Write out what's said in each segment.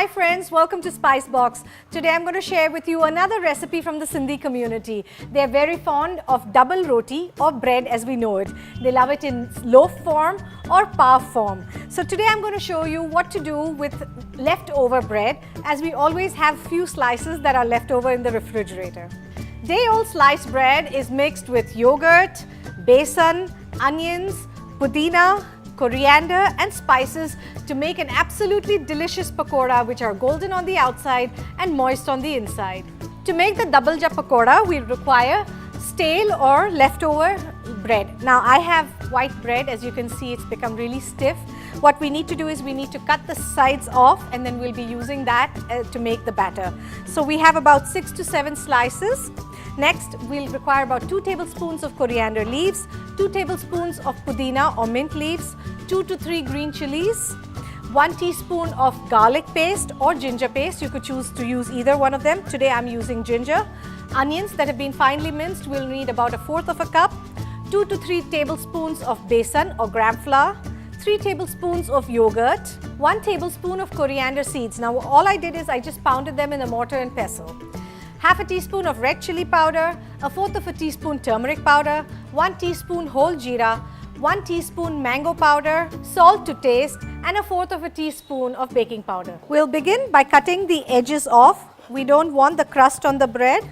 Hi friends, welcome to Spice Box. Today I'm going to share with you another recipe from the Sindhi community. They're very fond of double roti or bread as we know it. They love it in loaf form or puff form. So today I'm going to show you what to do with leftover bread, as we always have few slices that are left over in the refrigerator. Day-old sliced bread is mixed with yogurt, besan, onions, pudina, coriander and spices to make an absolutely delicious pakoda which are golden on the outside and moist on the inside. To make the double ja pakoda, we require stale or leftover bread. Now I have white bread, as you can see it's become really stiff. What we need to do is we need to cut the sides off and then we'll be using that to make the batter. So we have about 6 to 7 slices. Next, we'll require about 2 tablespoons of coriander leaves, 2 tablespoons of pudina or mint leaves, 2 to 3 green chilies, 1 teaspoon of garlic paste or ginger paste. You could choose to use either one of them. Today I'm using ginger. Onions that have been finely minced, we'll need about 1/4 of a cup, 2 to 3 tablespoons of besan or gram flour, 3 tablespoons of yogurt, 1 tablespoon of coriander seeds. Now all I did is I just pounded them in a mortar and pestle. Half a teaspoon of red chili powder, 1/4 of a teaspoon turmeric powder, 1 teaspoon whole jeera, 1 teaspoon mango powder, salt to taste and 1/4 of a teaspoon of baking powder. We'll begin by cutting the edges off. We don't want the crust on the bread.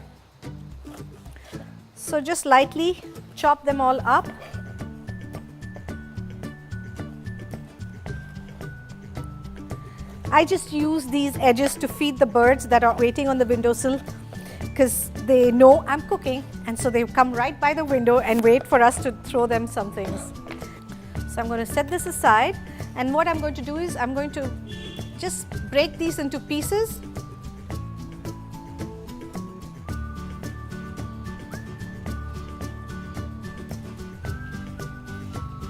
So just lightly chop them all up. I just use these edges to feed the birds that are waiting on the windowsill, because they know I'm cooking and so they come right by the window and wait for us to throw them some things. So I'm going to set this aside, and what I'm going to do is I'm going to just break these into pieces.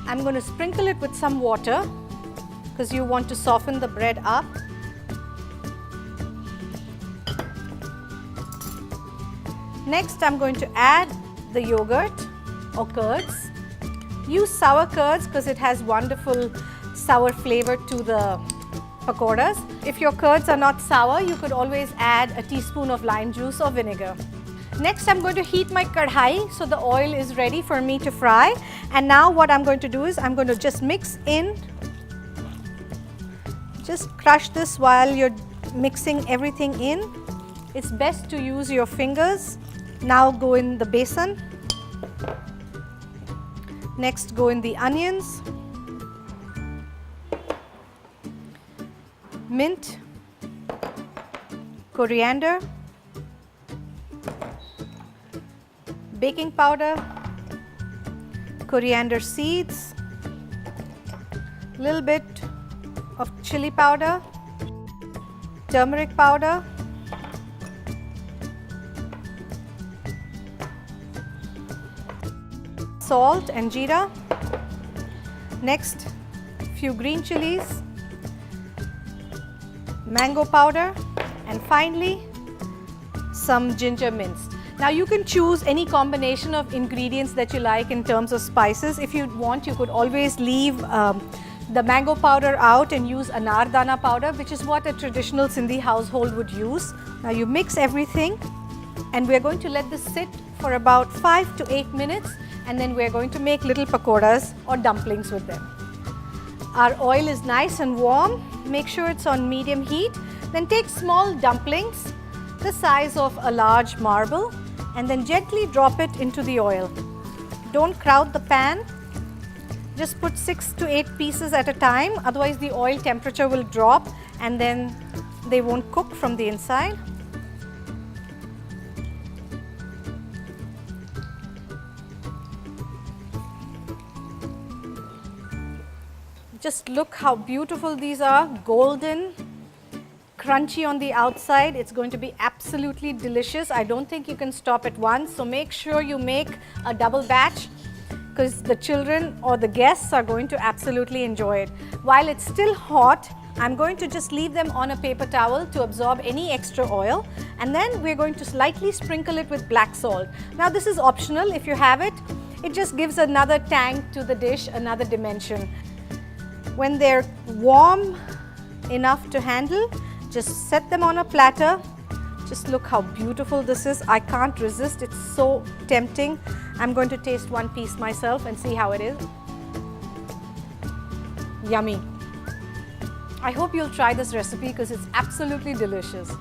I'm going to sprinkle it with some water because you want to soften the bread up. Next, I'm going to add the yogurt or curds. Use sour curds because it has wonderful sour flavor to the pakodas. If your curds are not sour, you could always add a teaspoon of lime juice or vinegar. Next, I'm going to heat my kadhai so the oil is ready for me to fry. And now what I'm going to do is I'm going to just mix in. Just crush this while you're mixing everything in. It's best to use your fingers. Now go in the besan. Next go in the onions, mint, coriander, baking powder, coriander seeds, little bit of chili powder, turmeric powder, salt and jeera. Next, few green chilies, mango powder, and finally some ginger minced. Now you can choose any combination of ingredients that you like in terms of spices. If you want, you could always leave the mango powder out and use anardana powder, which is what a traditional Sindhi household would use. Now you mix everything and we're going to let this sit for about 5 to 8 minutes, and then we're going to make little pakodas or dumplings with them. Our oil is nice and warm. Make sure it's on medium heat. Then take small dumplings the size of a large marble and then gently drop it into the oil. Don't crowd the pan. Just put 6 to 8 pieces at a time, otherwise the oil temperature will drop and then they won't cook from the inside. Just look how beautiful these are, golden, crunchy on the outside. It's going to be absolutely delicious. I don't think you can stop at once, so make sure you make a double batch because the children or the guests are going to absolutely enjoy it. While it's still hot, I'm going to just leave them on a paper towel to absorb any extra oil, and then we're going to slightly sprinkle it with black salt. Now this is optional. If you have it, it just gives another tang to the dish, another dimension. When they're warm enough to handle, Just set them on a platter. Just look how beautiful this is. I can't resist. It's so tempting. I'm going to taste one piece myself and see how it is. Yummy. I hope you'll try this recipe because it's absolutely delicious.